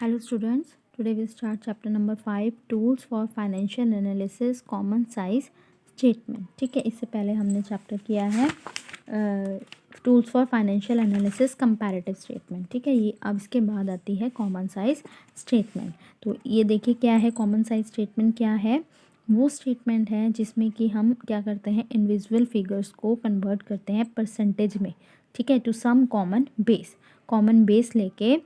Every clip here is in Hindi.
Hello students, today we start chapter number 5 tools for financial analysis common size statement। ठीक है, इससे पहले हमने चैप्टर किया है tools for financial analysis comparative statement. ठीक है, ये अब इसके बाद आती है कॉमन साइज स्टेटमेंट। तो ये देखिए क्या है कॉमन साइज स्टेटमेंट। क्या है वो स्टेटमेंट है जिसमें कि हम क्या करते हैं, इंडिविजुअल फिगर्स को कन्वर्ट करते हैं परसेंटेज में। ठीक है, टू सम कॉमन बेस लेके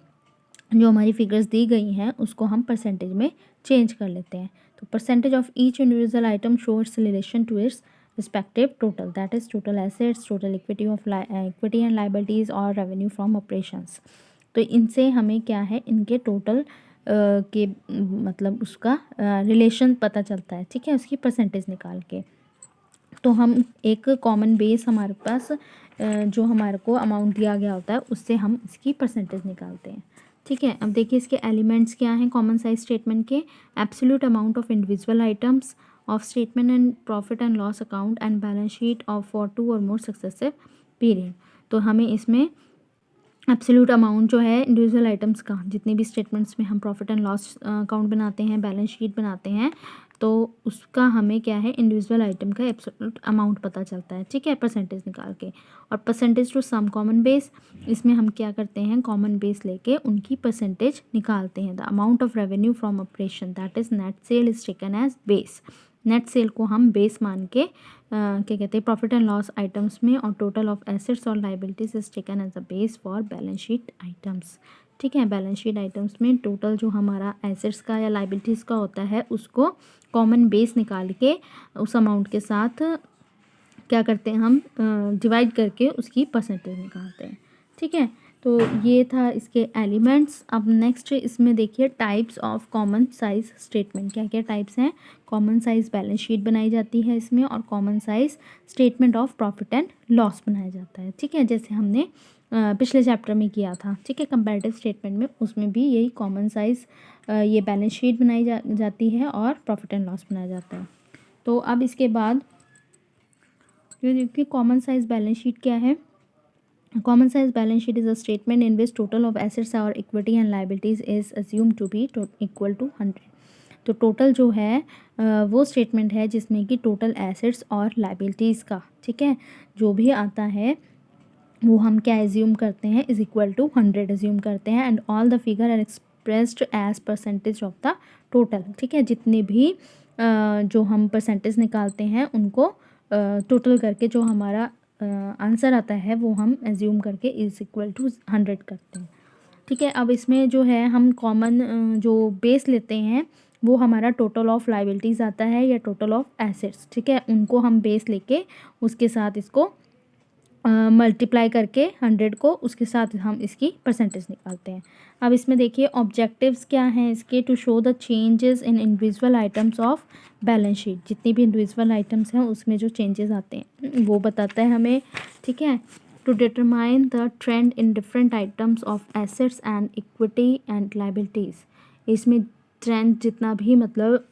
जो हमारी फिगर्स दी गई हैं उसको हम परसेंटेज में चेंज कर लेते हैं। तो percentage of each individual item show its relation to its respective total, that is total assets, total equity and liabilities और रेवेन्यू फ्रॉम ऑपरेशंस। तो इनसे हमें क्या है, इनके टोटल के मतलब उसका रिलेशन पता चलता है। ठीक है, उसकी परसेंटेज निकाल के। तो हम एक कॉमन बेस हमारे पास जो हमारे को अमाउंट दिया गया होता है उससे हम इसकी परसेंटेज निकालते हैं। ठीक है, अब देखिए इसके एलिमेंट्स क्या हैं कॉमन साइज स्टेटमेंट के। Absolute amount of individual items of statement and profit and loss account and balance sheet of for 2 और मोर सक्सेसिव पीरियड। तो हमें इसमें एब्सोल्यूट अमाउंट जो है इंडिविजुअल आइटम्स का, जितने भी स्टेटमेंट्स में हम प्रॉफिट एंड लॉस अकाउंट बनाते हैं, बैलेंस शीट बनाते हैं, तो उसका हमें क्या है इंडिविजुअल आइटम का एब्सोल्यूट अमाउंट पता चलता है। ठीक है, परसेंटेज निकाल के। और percentage to some common base, इसमें हम क्या करते हैं, कॉमन बेस लेके उनकी परसेंटेज निकालते हैं। The amount of revenue from operation that is net sale is taken as base. Net sale को हम बेस मान के क्या कहते हैं, प्रॉफिट एंड लॉस आइटम्स में, और टोटल ऑफ एसेट्स और liabilities is taken as a base for balance sheet items. ठीक है, बैलेंस शीट आइटम्स में टोटल जो हमारा एसेट्स का या लाइबिलिटीज़ का होता है उसको कॉमन बेस निकाल के उस अमाउंट के साथ क्या करते हैं, हम डिवाइड करके उसकी परसेंटेज निकालते हैं। ठीक है, तो ये था इसके एलिमेंट्स। अब नेक्स्ट इसमें देखिए types of common size statement. क्या क्या टाइप्स हैं, कॉमन साइज बैलेंस शीट बनाई जाती है इसमें, और common size statement of profit and loss बनाया जाता है। ठीक है, जैसे हमने पिछले चैप्टर में किया था। ठीक है, कंपैरेटिव स्टेटमेंट में उसमें भी यही कॉमन साइज ये बैलेंस शीट बनाई जाती है और प्रॉफिट एंड लॉस बनाया जाता है। तो अब इसके बाद ये देखिए कॉमन साइज बैलेंस शीट क्या है। Common size balance sheet is a statement in which total of assets और equity and liabilities is assumed to be equal to 100। तो टोटल जो है वो स्टेटमेंट है जिसमें कि टोटल एसेट्स और लाइबिलिटीज़ का, ठीक है, जो भी आता है वो हम क्या एज्यूम करते हैं, इज इक्वल टू 100 एज्यूम करते हैं। And all the figure are expressed as percentage of the total. ठीक है, जितने भी जो हम परसेंटेज निकालते हैं उनको टोटल करके जो हमारा आंसर आता है वो हम एज्यूम करके इज इक्वल टू 100 करते हैं। ठीक है, अब इसमें जो है हम कॉमन जो बेस लेते हैं वो हमारा टोटल ऑफ लाइबिलिटीज़ आता है या टोटल ऑफ एसेट्स। ठीक है, उनको हम बेस लेके उसके साथ इसको मल्टीप्लाई करके 100 को उसके साथ हम इसकी परसेंटेज निकालते हैं। अब इसमें देखिए ऑब्जेक्टिव्स क्या हैं इसके, to show the changes in individual items of balance sheet. जितनी भी इंडिविजुअल आइटम्स हैं उसमें जो चेंजेस आते हैं वो बताता है हमें। ठीक है, to determine the trend in different items of assets and equity and liabilities. इसमें ट्रेंड जितना भी मतलब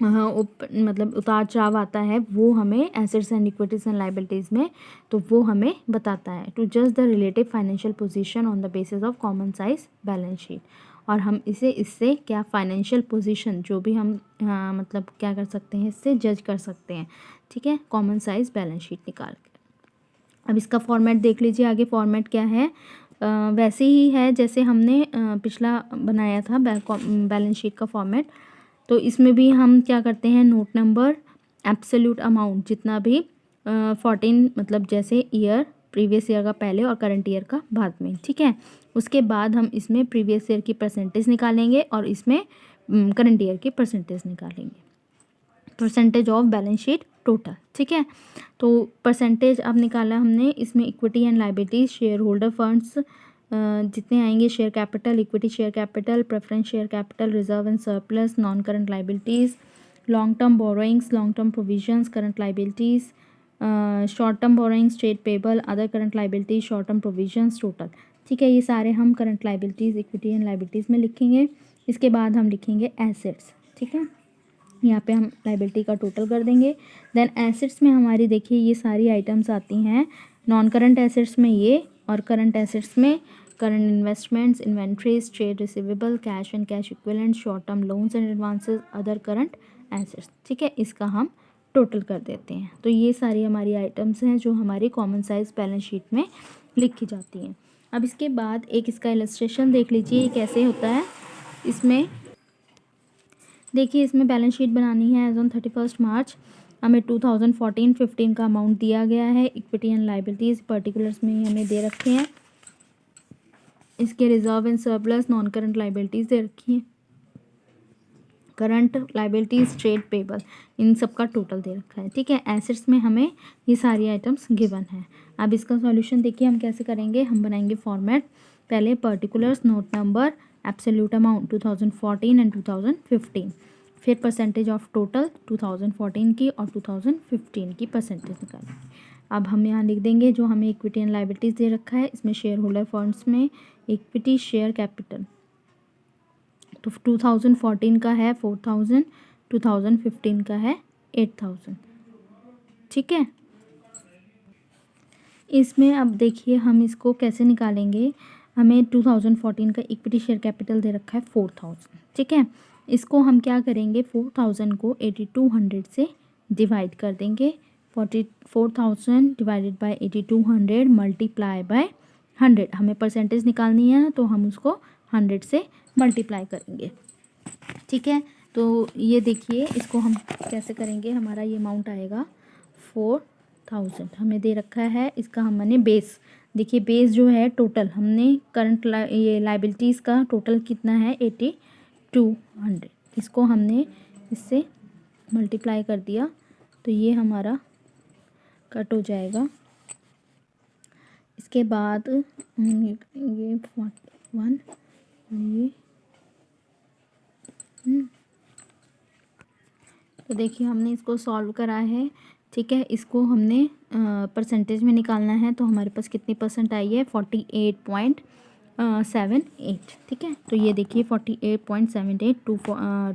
मतलब उतार चढ़ाव आता है वो हमें assets and equities and liabilities में, तो वो हमें बताता है। टू जज the relative financial position on the basis of common size balance sheet. और हम इससे क्या फाइनेंशियल पोजीशन जो भी हम मतलब क्या कर सकते हैं, इससे जज कर सकते हैं। ठीक है, कॉमन साइज बैलेंस शीट निकाल के। अब इसका फॉर्मेट देख लीजिए, आगे फॉर्मेट क्या है, वैसे ही है जैसे हमने पिछला बनाया था बैलेंस शीट का फॉर्मेट। तो इसमें भी हम क्या करते हैं, नोट नंबर, एब्सोल्यूट अमाउंट जितना भी 14 मतलब जैसे ईयर, प्रीवियस ईयर का पहले और करंट ईयर का बाद में। ठीक है, उसके बाद हम इसमें प्रीवियस ईयर की परसेंटेज निकालेंगे और इसमें करंट ईयर की परसेंटेज निकालेंगे, percentage of balance sheet total. ठीक है, तो परसेंटेज अब निकाला हमने, इसमें equity and liabilities, share holder funds जितने आएंगे, share capital, equity share capital, preference share capital, reserve and surplus, non current liabilities, long term borrowings, long term provisions, current liabilities, short term borrowings, state payable, other current liabilities, short term provisions, total. ठीक है, ये सारे हम current liabilities, equity and liabilities में लिखेंगे। इसके बाद हम लिखेंगे एसेट्स। ठीक है, यहाँ पे हम लाइबिलिटी का टोटल कर देंगे। देन एसेट्स में हमारी देखिए ये सारी आइटम्स आती हैं, नॉन करंट एसेट्स में ये और करंट एसेट्स में current investments, inventories, trade receivable, cash and cash equivalent, short term loans and advances, other current assets. ठीक है, इसका हम टोटल कर देते हैं। तो ये सारी हमारी आइटम्स हैं जो हमारी कॉमन साइज बैलेंस शीट में लिखी जाती हैं। अब इसके बाद एक इसका इलस्ट्रेशन देख लीजिए, ये कैसे होता है। इसमें देखिए, इसमें बैलेंस शीट बनानी है एज ऑन 31 मार्च। हमें 2014-15 का अमाउंट दिया गया है। इक्विटी एंड लाइबिलिटीज़ पर्टिकुलर्स में ही हमें दे रखे हैं। इसके reserve and surplus, non current liabilities दे रखी हैं, करंट लाइबिलिटीज़, ट्रेड पेबल, इन सब का टोटल दे रखा है। ठीक है, एसेट्स में हमें ये सारी आइटम्स गिवन है। अब इसका सॉल्यूशन देखिए हम कैसे करेंगे। हम बनाएंगे फॉर्मेट, पहले particulars, note number, absolute amount 2014 and 2015, फिर परसेंटेज ऑफ टोटल 2014 की और 2015 की परसेंटेज निकालेंगे। अब हम यहाँ लिख देंगे जो हमें इक्विटी एंड लाइबिलिटीज़ दे रखा है। इसमें शेयर होल्डर फंड्स में इक्विटी शेयर कैपिटल तो 2014 का है 4000, 2015 का है 8000। ठीक है, इसमें अब देखिए हम इसको कैसे निकालेंगे। हमें 2014 का इक्विटी शेयर कैपिटल दे रखा है 4000। ठीक है, इसको हम क्या करेंगे, 4000 को 8200 से डिवाइड कर देंगे। 4000 डिवाइडेड बाय 8200 मल्टीप्लाई बाय 100। हमें परसेंटेज निकालनी है तो हम उसको 100 से मल्टीप्लाई करेंगे। ठीक है, तो ये देखिए इसको हम कैसे करेंगे। हमारा ये अमाउंट आएगा 4000 हमें दे रखा है। इसका हमने बेस देखिए, बेस जो है टोटल हमने करंट ये लाइबिलिटीज़ का टोटल कितना है 8200। इसको हमने इससे मल्टीप्लाई कर दिया तो ये हमारा कट हो जाएगा। इसके बाद ये 41 और ये तो देखिए हमने इसको सॉल्व करा है। ठीक है, इसको हमने परसेंटेज में निकालना है तो हमारे पास कितनी परसेंट आई है 48.78। ठीक है, तो ये देखिए 48.78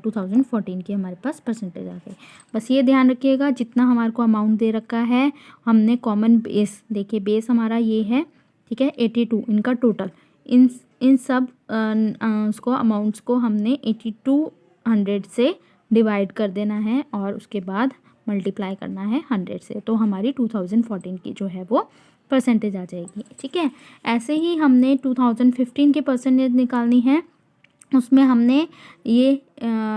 2014 की हमारे पास परसेंटेज आ गई। बस ये ध्यान रखिएगा जितना हमारे को अमाउंट दे रखा है हमने कॉमन बेस, देखिए बेस हमारा ये है। ठीक है, 82 इनका टोटल, इन सब उसको अमाउंट्स को हमने 8200 से डिवाइड कर देना है और उसके बाद मल्टीप्लाई करना है 100 से। तो हमारी 2014 की जो है वो परसेंटेज आ जाएगी। ठीक है, ऐसे ही हमने 2015 की परसेंटेज निकालनी है। उसमें हमने ये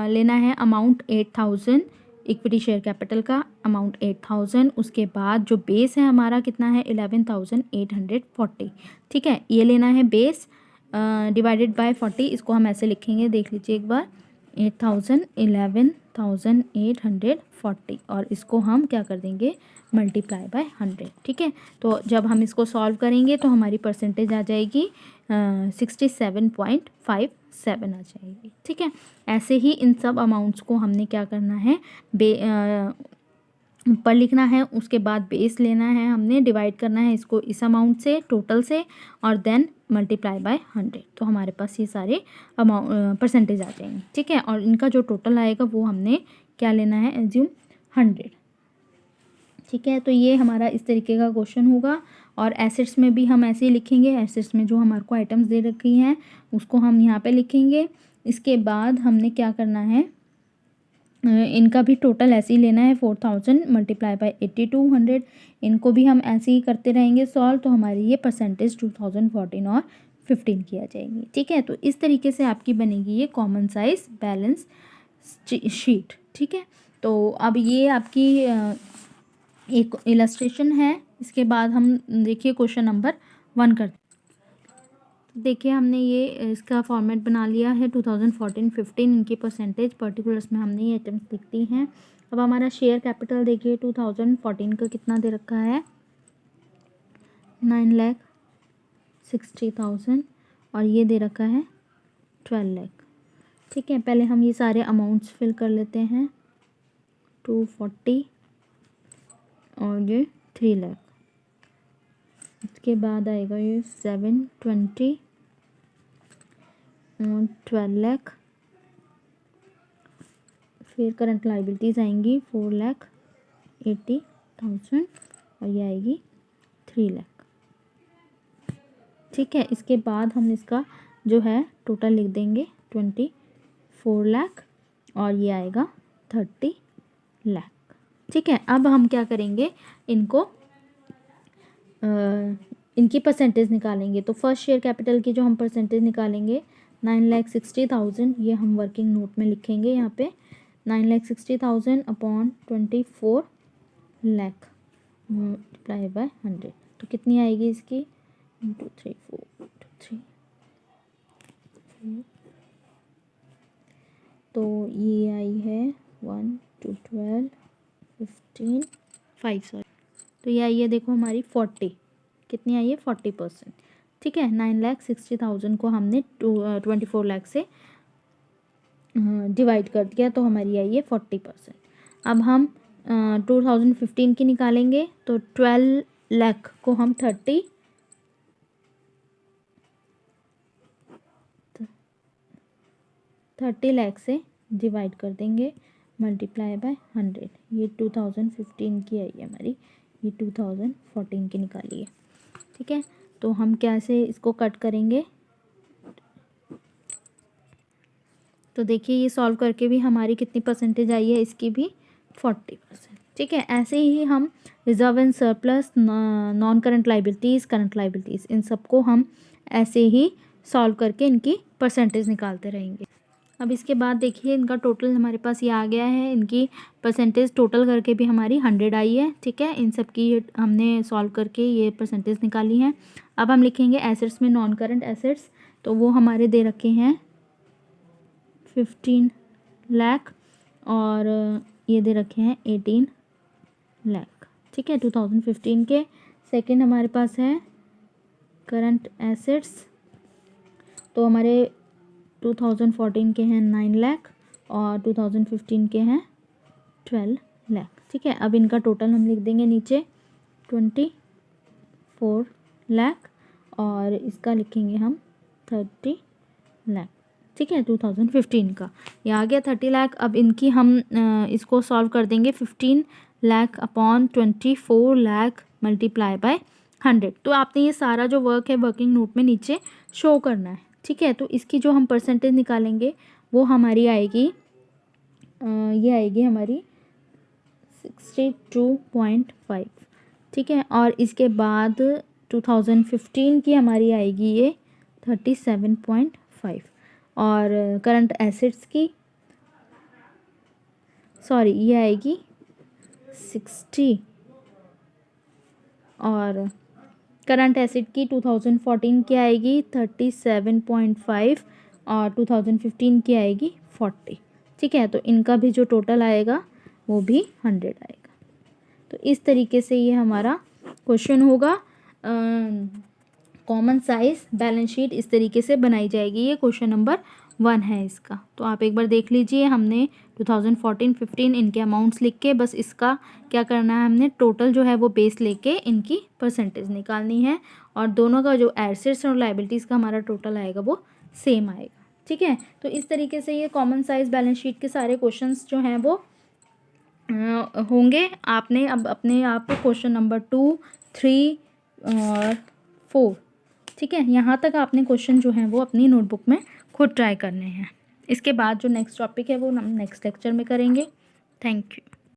लेना है अमाउंट 8000, इक्विटी शेयर कैपिटल का अमाउंट 8000। उसके बाद जो बेस है हमारा कितना है 11840। ठीक है, ये लेना है बेस डिवाइडेड बाय 40। इसको हम ऐसे लिखेंगे, देख लीजिए एक बार, 8000 11,840 और इसको हम क्या कर देंगे मल्टीप्लाई बाय 100। ठीक है, तो जब हम इसको सॉल्व करेंगे तो हमारी परसेंटेज आ जाएगी 67.57 आ जाएगी। ठीक है, ऐसे ही इन सब अमाउंट्स को हमने क्या करना है ऊपर लिखना है। उसके बाद बेस लेना है, हमने डिवाइड करना है इसको इस अमाउंट से टोटल से और देन मल्टीप्लाई बाय 100। तो हमारे पास ये सारे अमाउंट परसेंटेज आ जाएंगे। ठीक है, और इनका जो टोटल आएगा वो हमने क्या लेना है एज्यूम 100। ठीक है, तो ये हमारा इस तरीके का क्वेश्चन होगा। और एसेट्स में भी हम ऐसे ही लिखेंगे। एसेट्स में जो हमारे को आइटम्स दे रखी हैं उसको हम यहाँ पे लिखेंगे। इसके बाद हमने क्या करना है, इनका भी टोटल ऐसे ही लेना है 4000 मल्टीप्लाई बाय 8200। इनको भी हम ऐसे ही करते रहेंगे सॉल्व, तो हमारी ये परसेंटेज 2014 और 15 की आ जाएगी। ठीक है, तो इस तरीके से आपकी बनेगी ये कॉमन साइज बैलेंस शीट। ठीक है, तो अब ये आपकी एक इलस्ट्रेशन है। इसके बाद हम देखिए क्वेश्चन नंबर 1 करते। देखिए हमने ये इसका फॉर्मेट बना लिया है 2014-15 इनकी परसेंटेज पर्टिकुलर्स में हमने ये आइटम्स लिख दी हैं। अब हमारा शेयर कैपिटल देखिए 2014 का कितना दे रखा है 9,60,000 और ये दे रखा है 12 लाख। ठीक है, पहले हम ये सारे अमाउंट्स फिल कर लेते हैं। 240 और ये 3 लाख। इसके बाद आएगा ये 720 और 12 लाख। फिर करंट लाइबिलिटीज़ आएंगी 4,80,000 और ये आएगी 3 लाख। ठीक है। इसके बाद हम इसका जो है टोटल लिख देंगे 24 लाख और ये आएगा 30 लाख। ठीक है। अब हम क्या करेंगे, इनको इनकी परसेंटेज निकालेंगे। तो फर्स्ट शेयर कैपिटल की जो हम परसेंटेज निकालेंगे 9,60,000, ये हम वर्किंग नोट में लिखेंगे यहाँ पे 9,60,000 अपॉन 24 लाख मल्टीप्लाई बाय 100। तो कितनी आएगी इसकी 1 2 3 4 1 2 3 4। तो ये आई है 1 2 12 15 5 सॉरी। तो ये आई है देखो हमारी 40, कितनी आई है 40%। ठीक है। 9,60,000 को हमने 24 लाख से डिवाइड कर दिया तो हमारी आई है 40%। अब हम 2015 की निकालेंगे तो 12 लाख को हम 30 लाख से डिवाइड कर देंगे मल्टीप्लाई बाय 100। ये 2015 की आई है हमारी, ये 2014 की निकाली है। ठीक है। तो हम कैसे इसको कट करेंगे, तो देखिए ये सॉल्व करके भी हमारी कितनी परसेंटेज आई है, इसकी भी 40%। ठीक है। ऐसे ही हम reserve and surplus, non current liabilities, current liabilities, इन सबको हम ऐसे ही सॉल्व करके इनकी परसेंटेज निकालते रहेंगे। अब इसके बाद देखिए इनका टोटल हमारे पास ये आ गया है, इनकी परसेंटेज टोटल करके भी हमारी 100 आई है। ठीक है। इन सब की हमने सॉल्व करके ये परसेंटेज निकाली है। अब हम लिखेंगे एसेट्स में नॉन करंट एसेट्स, तो वो हमारे दे रखे हैं 15 लाख और ये दे रखे हैं 18 लाख। ठीक है। 2015 के। सेकंड हमारे पास है करंट एसेट्स, तो हमारे 2014 के हैं 9 लाख और 2015 के हैं 12 लाख। ठीक है। अब इनका टोटल हम लिख देंगे नीचे 24 लाख और इसका लिखेंगे हम 30 लाख। ठीक है। 2015 का ये आ गया 30 लाख। अब इनकी हम इसको सॉल्व कर देंगे 15 lakh upon 24 lakh multiply by 100। तो आपने ये सारा जो वर्क है वर्किंग नोट में नीचे शो करना है। ठीक है। तो इसकी जो हम परसेंटेज निकालेंगे वो हमारी आएगी, ये आएगी हमारी 62.5। ठीक है। और इसके बाद 2015 की हमारी आएगी ये 37.5 और करंट एसेट्स की ये आएगी 60 और करंट एसेट की 2014 की आएगी 37.5 और 2015 की आएगी 40। ठीक है। तो इनका भी जो टोटल आएगा वो भी 100 आएगा। तो इस तरीके से ये हमारा क्वेश्चन होगा। कॉमन साइज बैलेंस शीट इस तरीके से बनाई जाएगी। ये क्वेश्चन नंबर 1 है इसका। तो आप एक बार देख लीजिए, हमने 2014-15 इनके अमाउंट्स लिख के बस इसका क्या करना है, हमने टोटल जो है वो बेस लेके इनकी परसेंटेज निकालनी है और दोनों का जो एसेट्स और लायबिलिटीज़ का हमारा टोटल आएगा वो सेम आएगा। ठीक है। तो इस तरीके से ये कॉमन साइज बैलेंस शीट के सारे क्वेश्चंस जो हैं वो होंगे। आपने अब अपने आप क्वेश्चन नंबर 2, 3 और 4, ठीक है, यहाँ तक आपने क्वेश्चन जो हैं वो अपनी नोटबुक में खुद ट्राई करने हैं। इसके बाद जो नेक्स्ट टॉपिक है वो हम नेक्स्ट लेक्चर में करेंगे। Thank you.